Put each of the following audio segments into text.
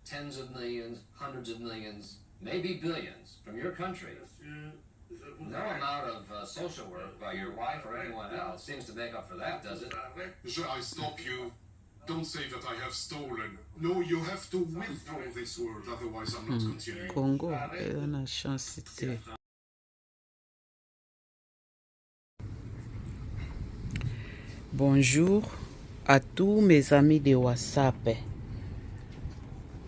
Tens of millions, hundreds of millions, maybe billions from your country. No amount of social work by your wife or anyone else seems to make up for that, does it? I stop you. Don't say that I have stolen. No, you have to withdraw this word, otherwise I'm not continuing. Congo, on a chance. Bonjour à tous mes amis de WhatsApp.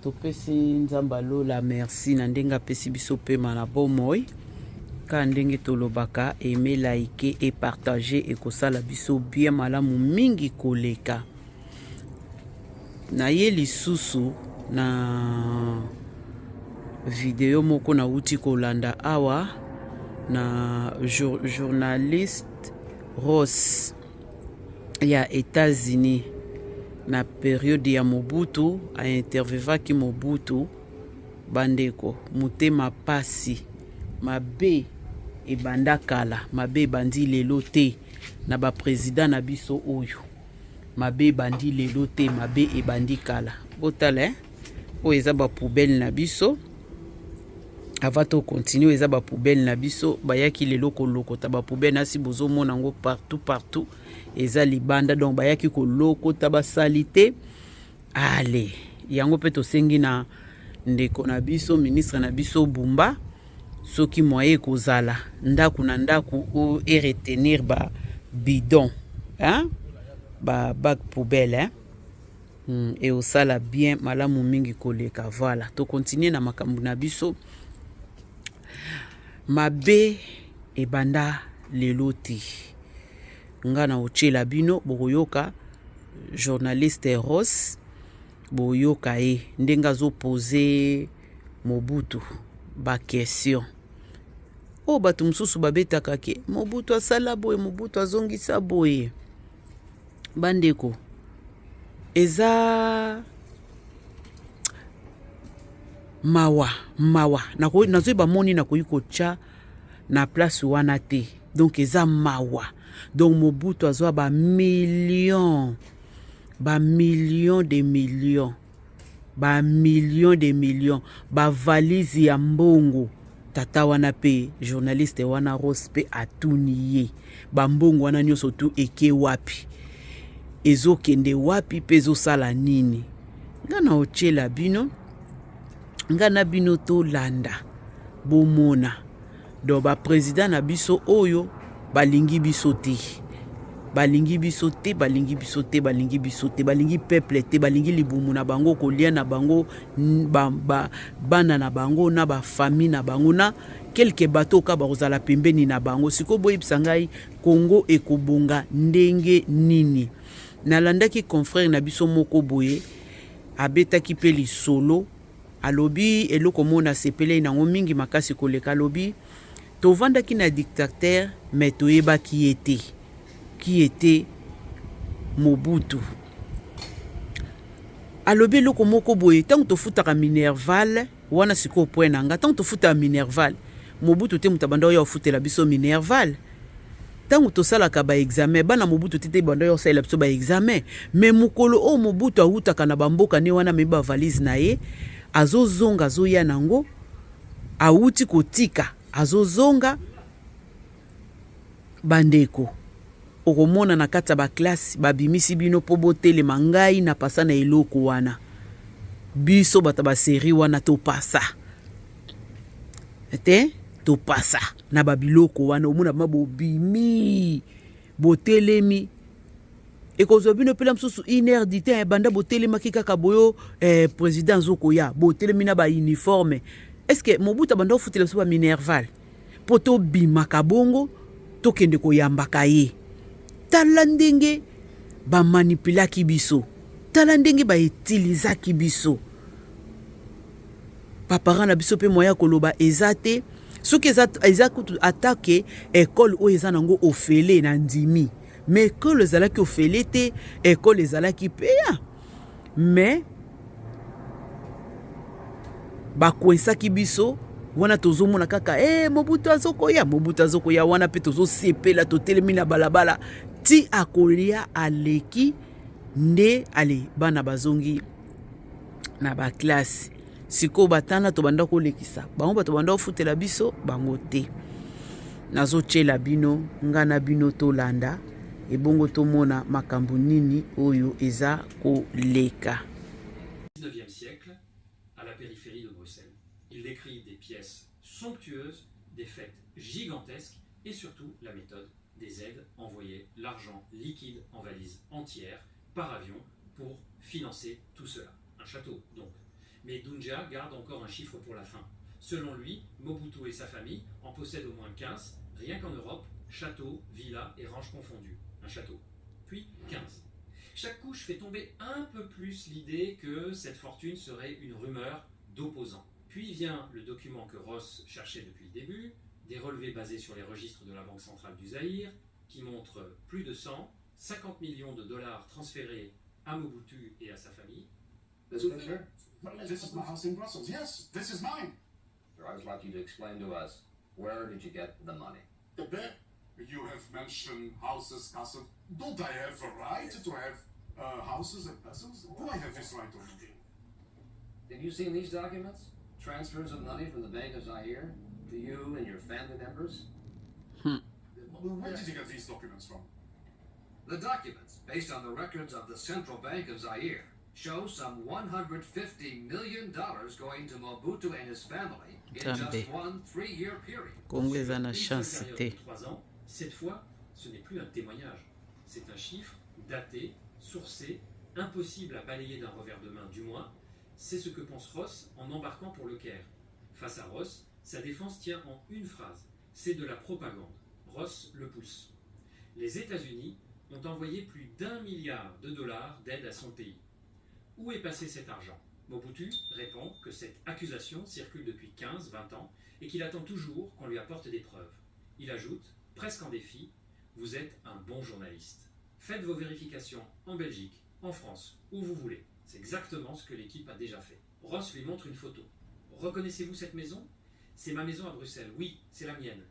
Topesi nzambalo la merci na ndenga pesi biso pema na bomoi ka ndenge tolobaka aimer, liker et partager et kosala biso bien malamu mingi koleka na ye lisusu na video moko na uti kolanda awa na journaliste Ross ya États-Unis na période ya Mobutu a interviewaki Mobutu bandeko mutema pasi mabe ebanda kala mabe bandi lelo te na ba président na biso oyo mabe bandi lelo te mabe ebandi kala botale o eza ba poubelle na biso avant to continue eza ba poubelle na biso bayaki lelo kolokota ba poubelle na si bozo mona ngo partout eza libanda donc bayaki kolokota ba salité ale yango pe to sengi na ndeko na biso ministre na biso Bumba soki moye kozala ndaku na ndaku o retenir ba bidon hein ba bac poubelle hein et au sala bien malamu mingi koleka voilà to continuer na makambu na biso mabe ebanda leloti ngana ochela bino boyoka journaliste Ross boyoka ndenga zo poser Mobutu ba question o batu mususu babetaka ke Mobutu asala boye Mobutu azongisa boye bandeko eza mawa nazo ba moni na koyiko cha na place wana te donc eza mawa donc Mobutu azwa ba millions de millions ba valise ya mbongo tata wana pe journaliste wana Ross pe atuniye ba mbongo wana nyoso tu eke wapi ezokende wapi pe ezosala nini ngana ochela bino ngana bino to landa bomona do ba président na biso oyo balingi biso te balingi peuple te balingi libumu na bango kolia na bango bana na bango na ba famille na bango na quelque bateau ka bazala pembeni na bango siko boyebisa ngai Congo ekobonga ndenge nini nalandaki confrère na biso moko boye abetaki pe lisolo alobi eloko mona sepele nango mingi makasi koleka alobi tovandaki na dictateur mais toyeba qui était Mobutu alobi eloko moko boye tango tofutaka Minerval wana siko point nanga tango tofuta Minerval Mobutu te mutabanda oyo ofutela biso Minerval tango tosalaka ba examen bana Mobutu te banda oyo osala biso ba examen mais mukolo o Mobutu awutaka na bamboka ne wana meba valise na ye azozonga azoya nango awuti kotika azozonga bandeko okomona na kati ya baklase babimisi bino mpo botelema ngai na pasa na eloko wana biso bato baseri wana topasa te topasa na babiloko wana omona bama bobimi botelemi ekozwa bino pela mosusu 1h du temps banda botelemaki kaka boyo président zokoya botelemi na bauniforme estce Mobutu banda ofutela biso baminerval mpo tobimaka bongo tokende koyambaka ye. Tala ndenge bamanipulaki biso, tala ndenge baetilizaki biso. Papara na biso pe moya koloba eza te soki eza kutu atake ekole oyo eza nango ofele na ndimi mais ekole ezalaki ofele te ekole ezalaki peya mais bakwensaki biso wana tozomona kaka Mobutu azokoya wana pe tozosepela totelemi na balabala ti akolia aleki nde ale bana bazongi na baklase siko batana tobanda kolekisa bango bato banda ofutela biso bango te nazotyela bino ngana bino tolanda ebongo tomona makambo nini oyo eza koleka. 19e siècle, à la périphérie de Bruxelles. Il décrit des pièces somptueuses, des fêtes gigantesques et surtout la méthode des aides envoyées, l'argent liquide en valises entières par avion pour financer tout cela. Un château donc. Mais Doumbia garde encore un chiffre pour la fin. Selon lui, Mobutu et sa famille en possèdent au moins 15, rien qu'en Europe, châteaux, villas et ranches confondus. Un château. Puis 15. Chaque couche fait tomber un peu plus l'idée que cette fortune serait une rumeur d'opposants. Puis vient le document que Ross cherchait depuis le début, des relevés basés sur les registres de la Banque centrale du Zaïre, qui montrent plus de 50 millions de dollars transférés à Mobutu et à sa famille. This picture? This is my house in Brussels. Yes, this is mine. Sir, I'd like you to explain to us, where did you get the money? The bed. You have mentioned houses, castles. Don't I have a right to have houses and castles? Do I have this right or not? Have you seen these documents? Transfers of money from the Bank of Zaire to you and your family members? Where did you get these documents from? The documents, based on the records of the Central Bank of Zaire, show some $150 million going to Mobutu and his family in just one 3-year period. Congolais na chance té. 3 ans, cette fois, ce n'est plus un témoignage. C'est un chiffre daté, sourcé, impossible à balayer d'un revers de main du moins. C'est ce que pense Ross en embarquant pour le Caire. Face à Ross, sa défense tient en une phrase. C'est de la propagande. Ross le pousse. Les États-Unis ont envoyé plus d'1 milliard de dollars d'aide à son pays. Où est passé cet argent? Mobutu répond que cette accusation circule depuis 15-20 ans et qu'il attend toujours qu'on lui apporte des preuves. Il ajoute, presque en défi, vous êtes un bon journaliste. Faites vos vérifications en Belgique, en France, où vous voulez. C'est exactement ce que l'équipe a déjà fait. Ross lui montre une photo. Reconnaissez-vous cette maison? C'est ma maison à Bruxelles. Oui, c'est la mienne.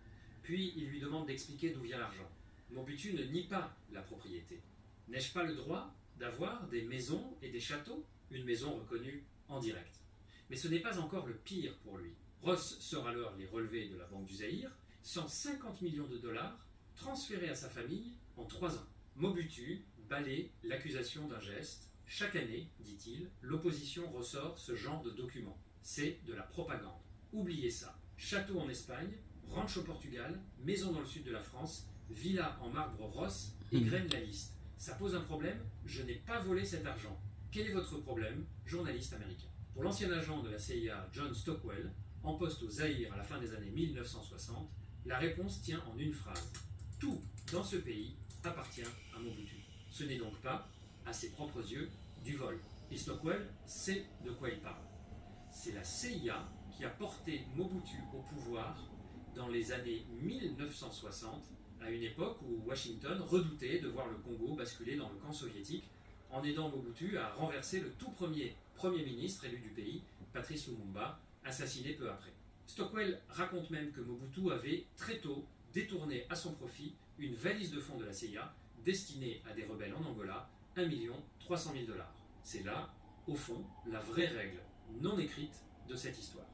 Puis il lui demande d'expliquer d'où vient l'argent. Mobutu ne nie pas la propriété. N'ai-je pas le droit d'avoir des maisons et des châteaux? Une maison reconnue en direct. Mais ce n'est pas encore le pire pour lui. Ross sort alors les relevés de la Banque du Zaïre, 150 millions de dollars transférés à sa famille en 3 ans. Mobutu balaie l'accusation d'un geste. Chaque année, dit-il, l'opposition ressort ce genre de document. C'est de la propagande. Oubliez ça. Château en Espagne, ranch au Portugal, maison dans le sud de la France, villa en marbre Ross, égrène la liste. Ça pose un problème? Je n'ai pas volé cet argent. Quel est votre problème? Journaliste américain. Pour l'ancien agent de la CIA John Stockwell, en poste au Zaïre à la fin des années 1960, la réponse tient en une phrase. Tout dans ce pays appartient à Mobutu. Ce n'est donc pas, à ses propres yeux, du vol. Et Stockwell sait de quoi il parle. C'est la CIA qui a porté Mobutu au pouvoir dans les années 1960, à une époque où Washington redoutait de voir le Congo basculer dans le camp soviétique, en aidant Mobutu à renverser le tout premier ministre élu du pays, Patrice Lumumba, assassiné peu après. Stockwell raconte même que Mobutu avait très tôt détourné à son profit une valise de fonds de la CIA destinée à des rebelles en Angola, 1 300 000 $. C'est là, au fond, la vraie règle non écrite de cette histoire.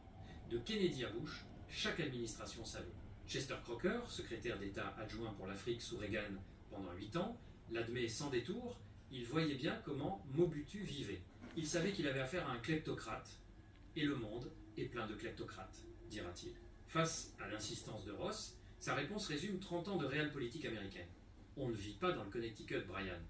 De Kennedy à Bush, chaque administration savait. Chester Crocker, secrétaire d'État adjoint pour l'Afrique sous Reagan pendant 8 ans, l'admet sans détour, il voyait bien comment Mobutu vivait. Il savait qu'il avait affaire à un kleptocrate, et le monde est plein de kleptocrates, dira-t-il. Face à l'insistance de Ross, sa réponse résume 30 ans de réelle politique américaine. On ne vit pas dans le Connecticut, Brian,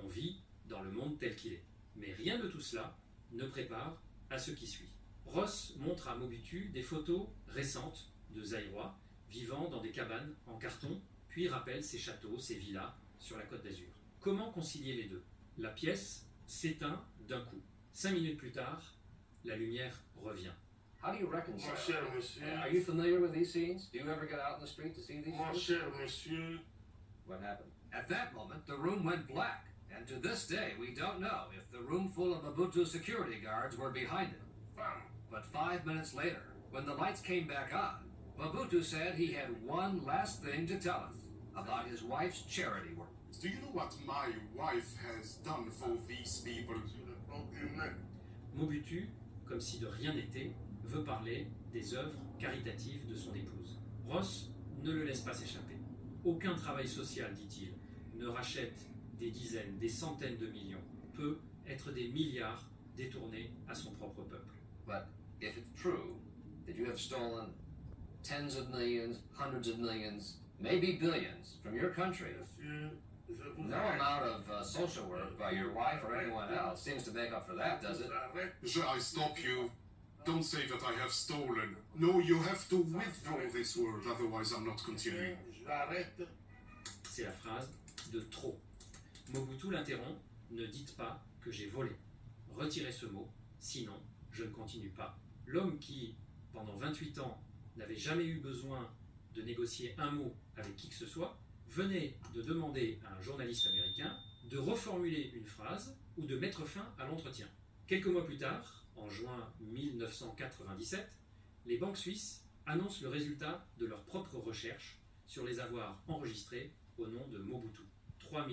on vit dans le monde tel qu'il est. Mais rien de tout cela ne prépare à ce qui suit. Ross montre à Mobutu des photos récentes de Zaïrois vivant dans des cabanes en carton, puis rappelle ses châteaux, ses villas sur la Côte d'Azur. Comment concilier les deux? La pièce s'éteint d'un coup. 5 minutes plus tard, la lumière revient. How do you reconcile? Mon cher monsieur. Are you familiar with these scenes? Do you ever get out in the street to see these Mon scenes? cher monsieur. What happened? At that moment, the room went black, and to this day, we don't know if the room full of Mobutu security guards were behind it. But 5 minutes later, when the lights came back on, Mobutu said he had one last thing to tell us about his wife's charity work. Do you know what my wife has done for these people? Mobutu, comme si de rien n'était, veut parler des œuvres caritatives de son épouse. Ross ne le laisse pas s'échapper. Aucun travail social, dit-il, ne rachète des dizaines, des centaines de millions, peut être des milliards détournés à son propre peuple. But if it's true that you have stolen tens of millions, hundreds of millions, maybe billions from your country, no amount of social work by your wife or anyone else seems to make up for that, does it? I stop you. Don't say that I have stolen. No, you have to withdraw this word, otherwise I'm not continuing. C'est la phrase de trop. Mobutu l'interrompt, ne dites pas que j'ai volé. Retirez ce mot, sinon je ne continue pas. L'homme qui, pendant 28 ans, n'avait jamais eu besoin de négocier un mot avec qui que ce soit, venait de demander à un journaliste américain de reformuler une phrase ou de mettre fin à l'entretien. Quelques mois plus tard, en juin 1997, les banques suisses annoncent le résultat de leur propre recherche sur les avoirs enregistrés au nom de Mobutu. 3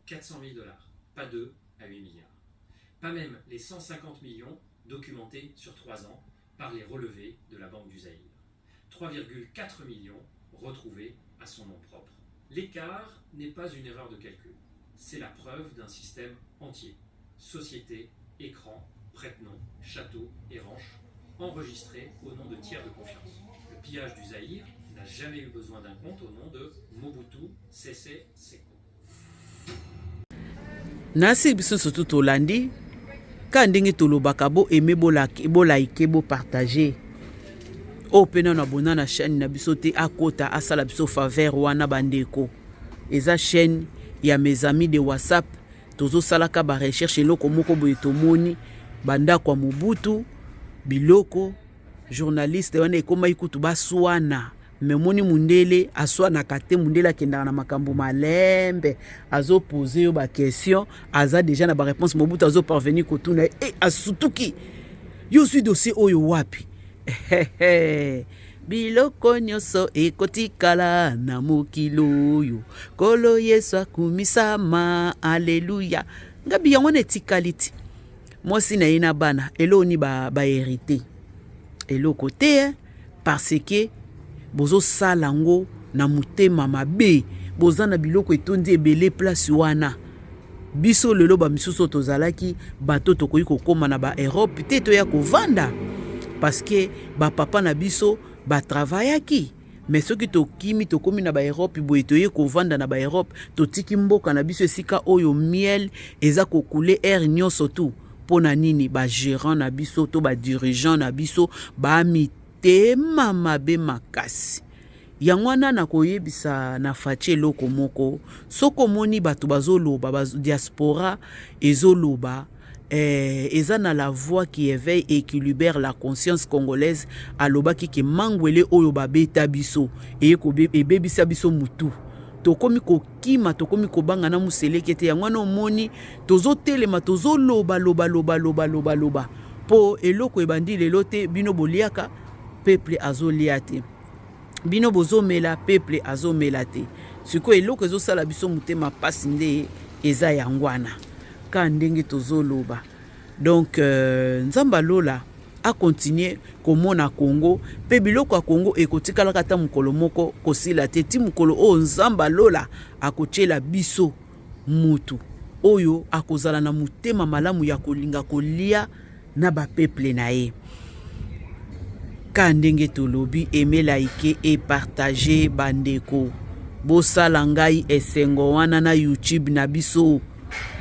400 000 $, pas 2 à 8 milliards. Pas même les 150 millions documentés sur 3 ans par les relevés de la Banque du Zaïre. 3,4 millions retrouvés à son nom propre. L'écart n'est pas une erreur de calcul, c'est la preuve d'un système entier. Société, écran, prête-nom, château et ranch, enregistrés au nom de tiers de confiance. Le pillage du Zaïre n'a jamais eu besoin d'un compte au nom de Mobutu Sese Seko. Nasi biso surtout tolandi ka ndenge tolobaka bo aimé bo like bo partager o pena na bona na chaîne na biso te akota asala biso faveur wana bandeko eza chaîne ya mes amis de WhatsApp tozo salaka ba recherche loko moko boye tomoni banda kwa Mobutu biloko journaliste wana ekoma ikutu baswana memoni mundele aswana kate mundele akendaka na makambo malembe azo poser yo ba question aza déjà na ba réponse Mobutu azo parvenir kotuna asutuki yo suis dossier oyo wapi biloko nyonso ekotikala na mokili oyo kolo Yesu akumisama alleluya ngabi yango na etikali ti mwasi na ye na bana eloni ba hérité eloko te parce que bozo salango na mutema mabe boza na biloko etondi ebele place wana biso lelo ba misuso tozalaki bato tokoyi kokoma na ba Europe te to ya kovanda parce que ba papa na biso ba travaillaki mais soki tokimi tokomi na ba Europe boye toye kovanda na ba Europe totiki mboka na biso esika oyo miel eza kokule air nyonso tu pona nini ba gérant na biso to ba dirigeant na biso ba mitema mabe makasi yango wana na koyebisa na fache eloko moko soko moni bato bazoloba ba diaspora ezoloba eza na la voix qui éveille et qui libère la conscience congolaise alobaki ke mangwele oyo babeta biso ebebisa biso mutu tokomi kokima tokomi kobanga na museleke te yango wana omoni tozotelema tozoloba loba po eloko ebandi lelo te bino boliaka peuple azolia te bino bozomela peuple azomela te siko eloko ezosala biso mutema pasi nde eza yango wana ka ndenge tozoloba donc nzamba lola akontinue komona Congo pe biloko ya Congo ekotikala kata mukolo moko kosila te ti mukolo o nzamba lola akotiela biso mutu oyo akozala na mutema malamu ya kolinga kolia na ba peuple na ye. Ka ndenge tolobi aimez, liker et partager bandeko. Bosala ngai esengo wana na YouTube na biso.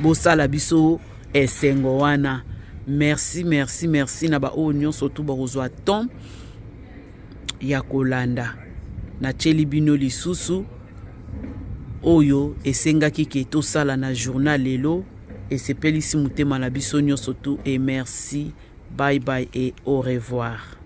Bosala biso esengo wana. Merci, merci, merci na ba onyo surtout ba kozwa temps ya kolanda. Na cheli bino lisusu oyo esengaki ke tosala na journal lelo esepelisi mutema na biso nyonso tu et merci. Bye bye et au revoir.